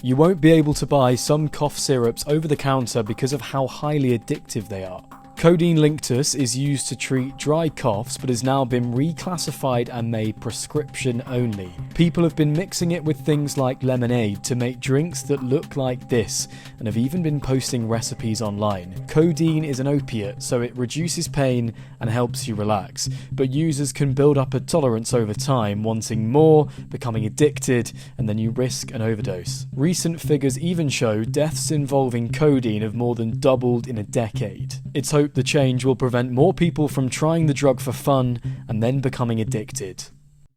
You won't be able to buy some cough syrups over the counter because of how highly addictive they are. Codeine Linctus is used to treat dry coughs but has now been reclassified and made prescription only. People have been mixing it with things like lemonade to make drinks that look like this and have even been posting recipes online. Codeine is an opiate, so it reduces pain and helps you relax, but users can build up a tolerance over time, wanting more, becoming addicted, and then you risk an overdose. Recent figures even show deaths involving codeine have more than doubled in a decade. It's hoped the change will prevent more people from trying the drug for fun and then becoming addicted.